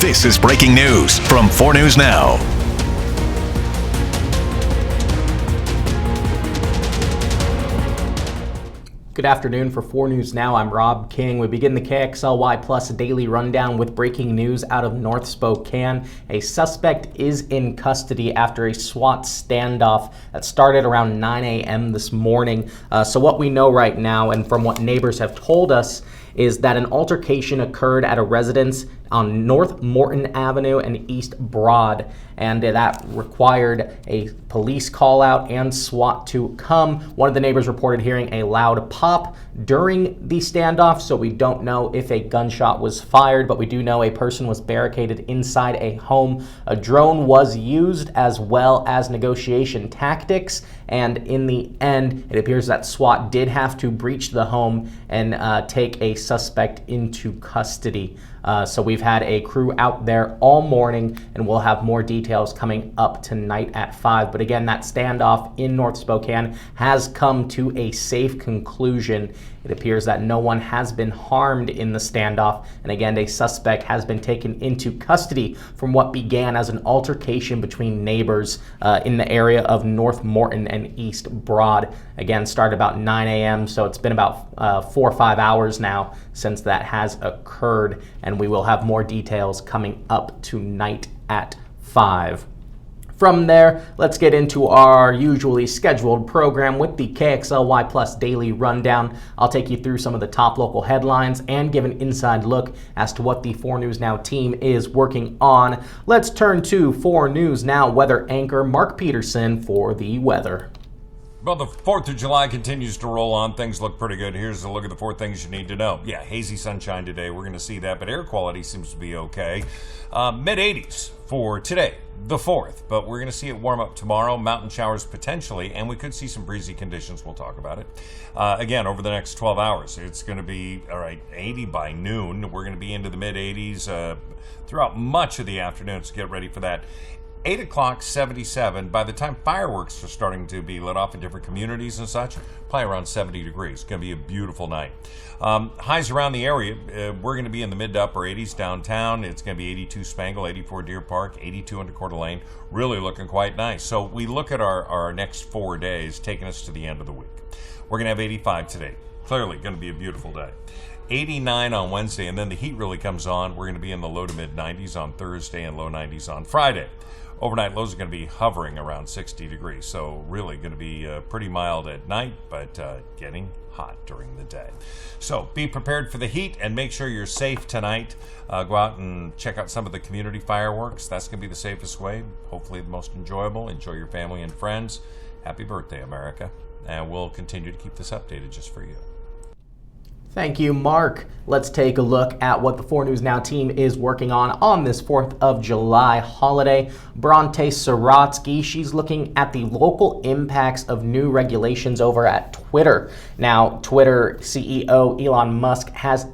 This is breaking news from 4 News Now. Good afternoon. For 4 News Now, I'm Rob King. We begin the KXLY Plus Daily Rundown with breaking news out of North Spokane. A suspect is in custody after a SWAT standoff that started around 9 a.m. this morning. So what we know right now, and from what neighbors have told us, is that an altercation occurred at a residence on North Morton Avenue and East Broad, and that required a police call out and SWAT to come. One of the neighbors reported hearing a loud pop during the standoff, so we don't know if a gunshot was fired, but we do know a person was barricaded inside a home. A drone was used, as well as negotiation tactics, and in the end, it appears that SWAT did have to breach the home and take a suspect into custody. So we've had a crew out there all morning, and we'll have more details coming up tonight at 5. But again, that standoff in North Spokane has come to a safe conclusion. It appears that no one has been harmed in the standoff, and again, a suspect has been taken into custody from what began as an altercation between neighbors in the area of North Morton and East Broad. Again, started about 9 a.m., so it's been about 4 or 5 hours now since that has occurred, and we will have more details coming up tonight at 5. From there, let's get into our usually scheduled program with the KXLY Plus Daily Rundown. I'll take you through some of the top local headlines and give an inside look as to what the 4 News Now team is working on. Let's turn to 4 News Now weather anchor Mark Peterson for the weather. Well, the 4th of July continues to roll on. Things look pretty good. Here's a look at the 4 things you need to know. Yeah, hazy sunshine today. We're going to see that, but air quality seems to be okay. Mid-80s for today, the 4th, but we're going to see it warm up tomorrow. Mountain showers potentially, and we could see some breezy conditions. We'll talk about it. Again, over the next 12 hours, it's going to be, 80 by noon. We're going to be into the mid-80s throughout much of the afternoon, so get ready for that. 8 o'clock, 77. By the time fireworks are starting to be lit off in different communities and such, probably around 70 degrees. It's going to be a beautiful night. Highs around the area, we're going to be in the mid to upper 80s downtown. It's going to be 82 Spangle, 84 Deer Park, 82 into Coeur d'Alene. Really looking quite nice. So we look at our next 4 days, taking us to the end of the week. We're going to have 85 today. Clearly going to be a beautiful day. 89 on Wednesday, and then the heat really comes on. We're going to be in the low to mid 90s on Thursday and low 90s on Friday. Overnight lows are going to be hovering around 60 degrees, so really going to be pretty mild at night, but getting hot during the day. So be prepared for the heat and make sure you're safe tonight. Go out and check out some of the community fireworks. That's going to be the safest way, hopefully the most enjoyable. Enjoy your family and friends. Happy birthday, America. And we'll continue to keep this updated just for you. Thank you, Mark. Let's take a look at what the 4 News Now team is working on this 4th of July holiday. Bronte Sorotsky, she's looking at the local impacts of new regulations over at Twitter. Now, Twitter CEO Elon Musk has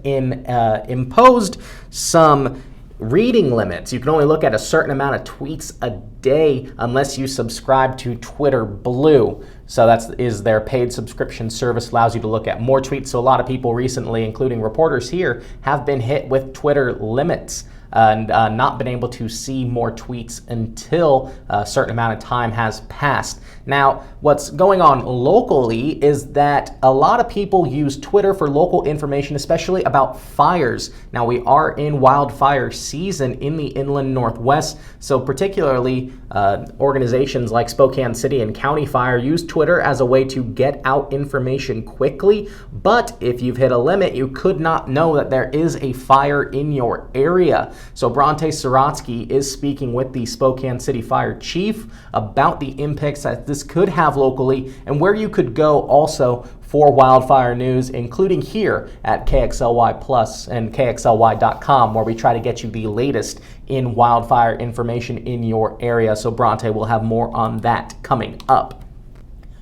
imposed some reading limits. You can only look at a certain amount of tweets a day unless you subscribe to Twitter Blue. So that is their paid subscription service, allows you to look at more tweets. So a lot of people recently, including reporters here, have been hit with Twitter limits and not been able to see more tweets until a certain amount of time has passed. Now, what's going on locally is that a lot of people use Twitter for local information, especially about fires. Now, we are in wildfire season in the inland Northwest, so particularly organizations like Spokane City and County Fire use Twitter as a way to get out information quickly. But if you've hit a limit, you could not know that there is a fire in your area. So Bronte Sorotsky is speaking with the Spokane City Fire Chief about the impacts that this could have locally and where you could go also for wildfire news, including here at KXLY Plus and KXLY.com, where we try to get you the latest in wildfire information in your area. So Bronte will have more on that coming up.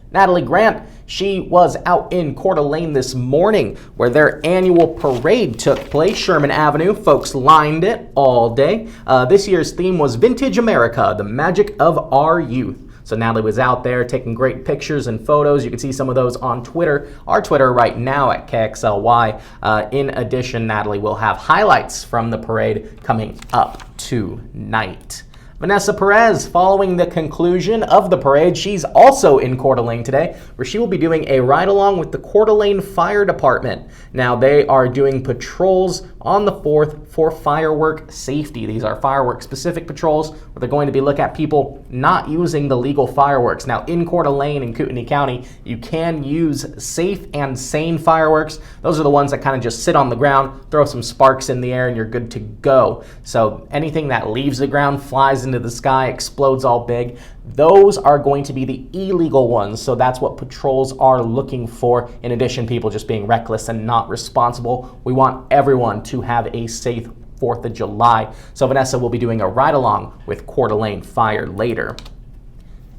Natalie Grant, she was out in Coeur d'Alene this morning where their annual parade took place. Sherman Avenue, folks lined it all day. This year's theme was Vintage America, the magic of our youth. So Natalie was out there taking great pictures and photos. You can see some of those on Twitter, our Twitter right now at KXLY. In addition, Natalie will have highlights from the parade coming up tonight. Vanessa Perez, following the conclusion of the parade, she's also in Coeur d'Alene today, where she will be doing a ride-along with the Coeur d'Alene Fire Department. Now, they are doing patrols on the 4th for firework safety. These are firework-specific patrols where they're going to be looking at people not using the legal fireworks. Now, in Coeur d'Alene and Kootenai County, you can use safe and sane fireworks. Those are the ones that kind of just sit on the ground, throw some sparks in the air, and you're good to go. So anything that leaves the ground, flies into the sky, explodes all big, those are going to be the illegal ones. So that's what patrols are looking for. In addition, people just being reckless and not responsible. We want everyone to have a safe 4th of July. So Vanessa will be doing a ride-along with Coeur d'Alene Fire later.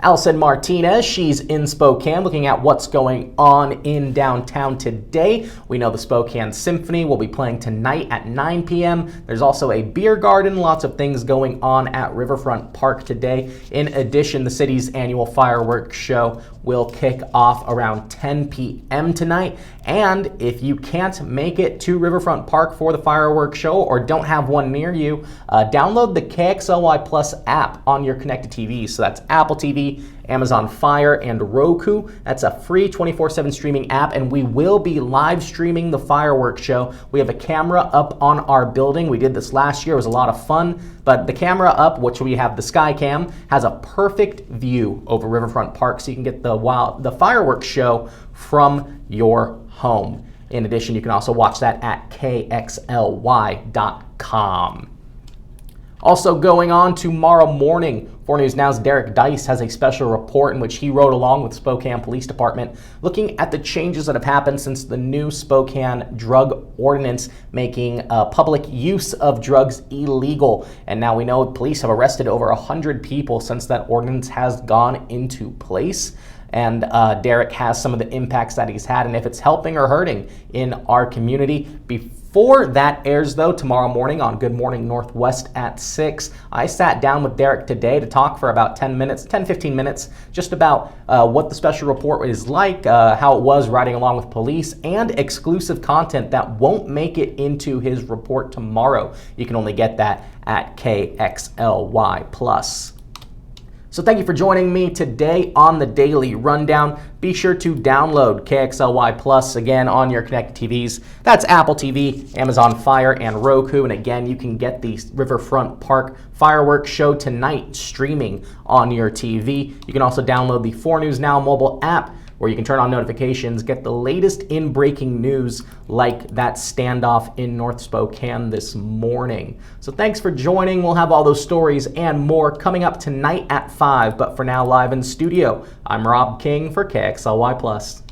Allison Martinez, she's in Spokane looking at what's going on in downtown today. We know the Spokane Symphony will be playing tonight at 9 p.m. There's also a beer garden, lots of things going on at Riverfront Park today. In addition, the city's annual fireworks show will kick off around 10 p.m. tonight. And if you can't make it to Riverfront Park for the fireworks show or don't have one near you, download the KXLY Plus app on your connected TV. So that's Apple TV, Amazon Fire, and Roku. That's a free 24/7 streaming app, and we will be live streaming the fireworks show. We have a camera up on our building. We did this last year. It was a lot of fun, but the camera up, which we have the Sky Cam, has a perfect view over Riverfront Park, so you can get the fireworks show from your home. In addition, you can also watch that at kxly.com. Also going on tomorrow morning, 4 News Now's Derek Dice has a special report in which he rode along with Spokane Police Department looking at the changes that have happened since the new Spokane drug ordinance making public use of drugs illegal. And now we know police have arrested over 100 people since that ordinance has gone into place. And Derek has some of the impacts that he's had and if it's helping or hurting in our community. Before that airs, though, tomorrow morning on Good Morning Northwest at 6, I sat down with Derek today to talk for about 10-15 minutes, just about what the special report is like, how it was riding along with police, and exclusive content that won't make it into his report tomorrow. You can only get that at KXLY+. So thank you for joining me today on the Daily Rundown. Be sure to download KXLY Plus again on your connected TVs. That's Apple TV, Amazon Fire, and Roku. And again, you can get the Riverfront Park fireworks show tonight streaming on your TV. You can also download the 4 News Now mobile app, where you can turn on notifications, get the latest in breaking news like that standoff in North Spokane this morning. So thanks for joining. We'll have all those stories and more coming up tonight at 5. But for now, live in studio, I'm Rob King for KXLY+.